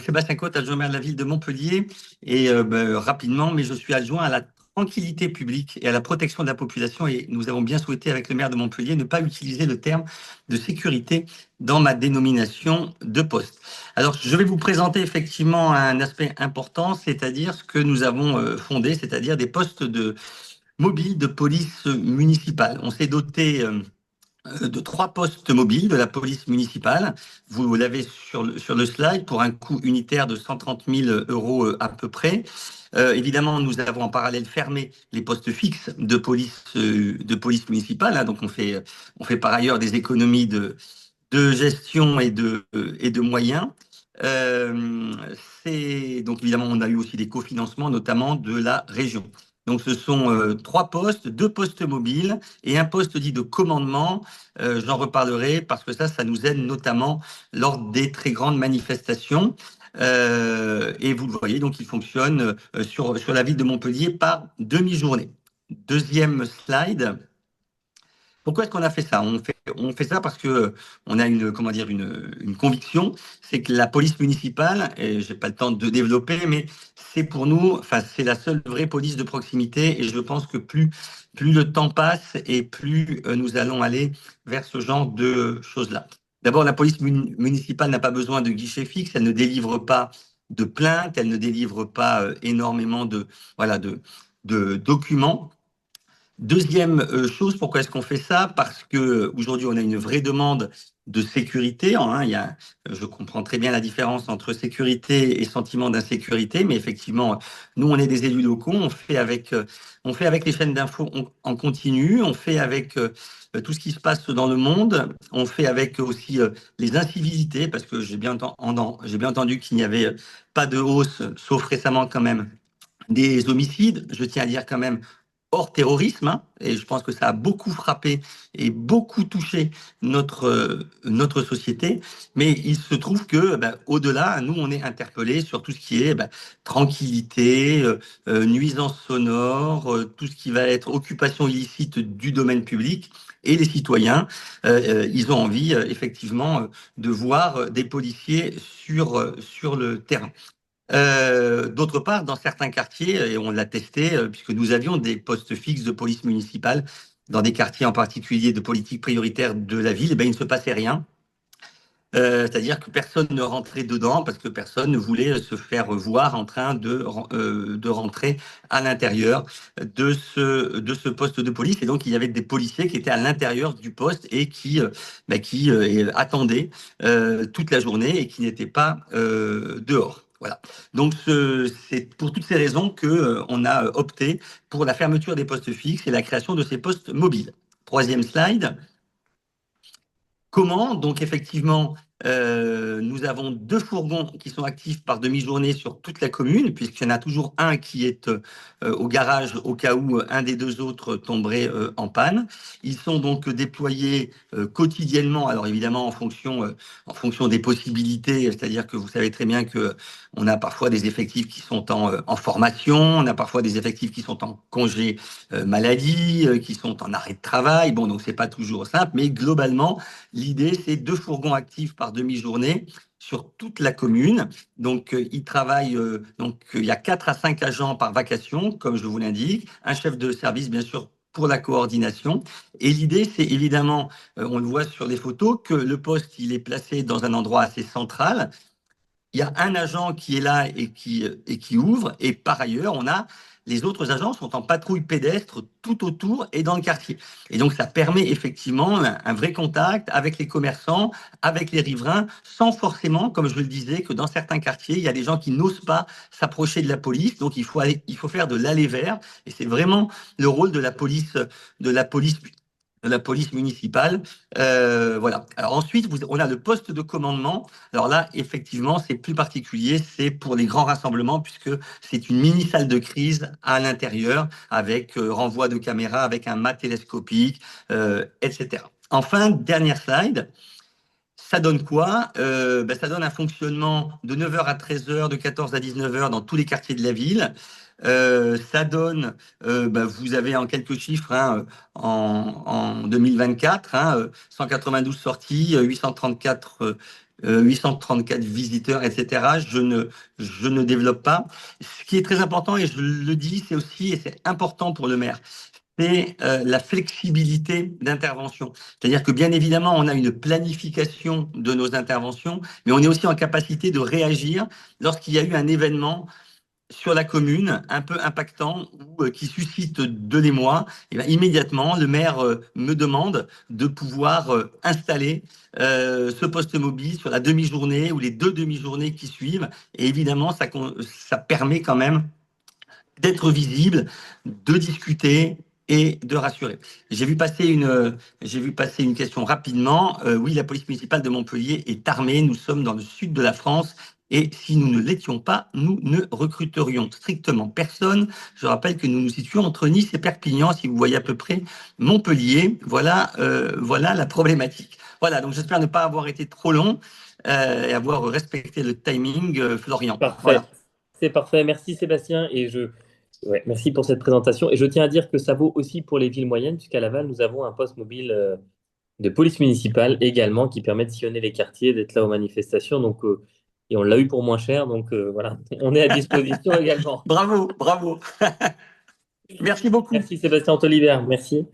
Sébastien Cotte, adjoint maire de la ville de Montpellier. Rapidement, mais je suis adjoint à la tranquillité publique et à la protection de la population. Et nous avons bien souhaité, avec le maire de Montpellier, ne pas utiliser le terme de sécurité dans ma dénomination de poste. Alors, je vais vous présenter effectivement un aspect important, c'est-à-dire ce que nous avons fondé, c'est-à-dire des postes mobiles de police municipale. On s'est doté de 3 postes mobiles de la police municipale. Vous l'avez sur le slide pour un coût unitaire de 130 000 euros à peu près. Évidemment, nous avons en parallèle fermé les postes fixes de police municipale, hein. Donc, on fait par ailleurs des économies de gestion et de moyens. Euh, donc évidemment, on a eu aussi des cofinancements, notamment de la région. Donc ce sont 3 postes, 2 postes mobiles et un poste dit de commandement. J'en reparlerai parce que ça nous aide notamment lors des très grandes manifestations. Et vous le voyez, donc il fonctionne sur la ville de Montpellier par demi-journée. Deuxième slide. Pourquoi est-ce qu'on a fait ça? On fait ça parce que on a comment dire, une conviction, c'est que la police municipale, et j'ai pas le temps de développer, mais c'est pour nous, enfin, c'est la seule vraie police de proximité, et je pense que plus le temps passe et plus nous allons aller vers ce genre de choses-là. D'abord, la police municipale n'a pas besoin de guichet fixe, elle ne délivre pas de plaintes, elle ne délivre pas énormément voilà, de documents. Deuxième chose, pourquoi est-ce qu'on fait ça? Parce que aujourd'hui, on a une vraie demande de sécurité, hein. Je comprends très bien la différence entre sécurité et sentiment d'insécurité, mais effectivement, nous, on est des élus locaux, on fait avec les chaînes d'infos en continu, on fait avec tout ce qui se passe dans le monde, on fait avec aussi les incivilités, parce que j'ai bien entendu qu'il n'y avait pas de hausse, sauf récemment quand même, des homicides. Je tiens à dire quand même hors terrorisme, hein, et je pense que ça a beaucoup frappé et beaucoup touché notre société. Mais il se trouve que, au-delà, nous, on est interpellés sur tout ce qui est tranquillité, nuisance sonore, tout ce qui va être occupation illicite du domaine public. Et les citoyens, ils ont envie, effectivement, de voir des policiers sur le terrain. D'autre part, dans certains quartiers, et on l'a testé, puisque nous avions des postes fixes de police municipale dans des quartiers en particulier de politique prioritaire de la ville, il ne se passait rien. C'est-à-dire que personne ne rentrait dedans parce que personne ne voulait se faire voir en train de rentrer à l'intérieur de ce poste de police. Et donc, il y avait des policiers qui étaient à l'intérieur du poste et qui attendaient toute la journée et qui n'étaient pas dehors. Voilà. Donc, c'est pour toutes ces raisons que on a opté pour la fermeture des postes fixes et la création de ces postes mobiles. Troisième slide. Comment? Donc, effectivement, nous avons 2 fourgons qui sont actifs par demi-journée sur toute la commune, puisqu'il y en a toujours un qui est au garage au cas où un des 2 autres tomberait en panne. Ils sont donc déployés quotidiennement, alors évidemment en fonction des possibilités, c'est-à-dire que vous savez très bien que on a parfois des effectifs qui sont en formation, on a parfois des effectifs qui sont en congé maladie, qui sont en arrêt de travail. Bon, donc c'est pas toujours simple, mais globalement, l'idée, c'est 2 fourgons actifs par demi-journée sur toute la commune. Donc, ils travaillent. Donc, il y a 4 à 5 agents par vacation, comme je vous l'indique. Un chef de service, bien sûr, pour la coordination. Et l'idée, c'est évidemment, on le voit sur les photos, que le poste, il est placé dans un endroit assez central. Il y a un agent qui est là et qui ouvre. Et par ailleurs, les autres agents sont en patrouille pédestre tout autour et dans le quartier. Et donc, ça permet effectivement un vrai contact avec les commerçants, avec les riverains, sans forcément, comme je le disais, que dans certains quartiers, il y a des gens qui n'osent pas s'approcher de la police. Donc, il faut faire de l'aller-vers. Et c'est vraiment le rôle de la police municipale. Voilà. Alors ensuite, on a le poste de commandement. Alors là, effectivement, c'est plus particulier. C'est pour les grands rassemblements puisque c'est une mini salle de crise à l'intérieur avec renvoi de caméra, avec un mât télescopique, etc. Enfin, dernière slide. Ça donne quoi? Ça donne un fonctionnement de 9h à 13h, de 14 à 19h dans tous les quartiers de la ville. Ça donne, vous avez en quelques chiffres, hein, en 2024, hein, 192 sorties, 834 834 visiteurs, etc. Je ne développe pas. Ce qui est très important, et je le dis, c'est aussi, et c'est important pour le maire, c'est la flexibilité d'intervention. C'est-à-dire que bien évidemment, on a une planification de nos interventions, mais on est aussi en capacité de réagir lorsqu'il y a eu un événement sur la commune un peu impactant ou qui suscite de l'émoi. Et bien, immédiatement, le maire me demande de pouvoir installer ce poste mobile sur la demi-journée ou les deux demi-journées qui suivent. Et évidemment, ça permet quand même d'être visible, de discuter et de rassurer. J'ai vu passer une question rapidement. Oui, la police municipale de Montpellier est armée. Nous sommes dans le sud de la France. Et si nous ne l'étions pas, nous ne recruterions strictement personne. Je rappelle que nous nous situons entre Nice et Perpignan, si vous voyez à peu près Montpellier. Voilà la problématique. Voilà, donc j'espère ne pas avoir été trop long et avoir respecté le timing, Florian. Parfait. Voilà. C'est parfait. Merci Sébastien. Ouais, merci pour cette présentation. Et je tiens à dire que ça vaut aussi pour les villes moyennes, puisqu'à Laval, nous avons un poste mobile de police municipale également qui permet de sillonner les quartiers, d'être là aux manifestations. Et on l'a eu pour moins cher. Voilà, on est à disposition également. Bravo, bravo. Merci beaucoup. Merci Sébastien Tolibert. Merci.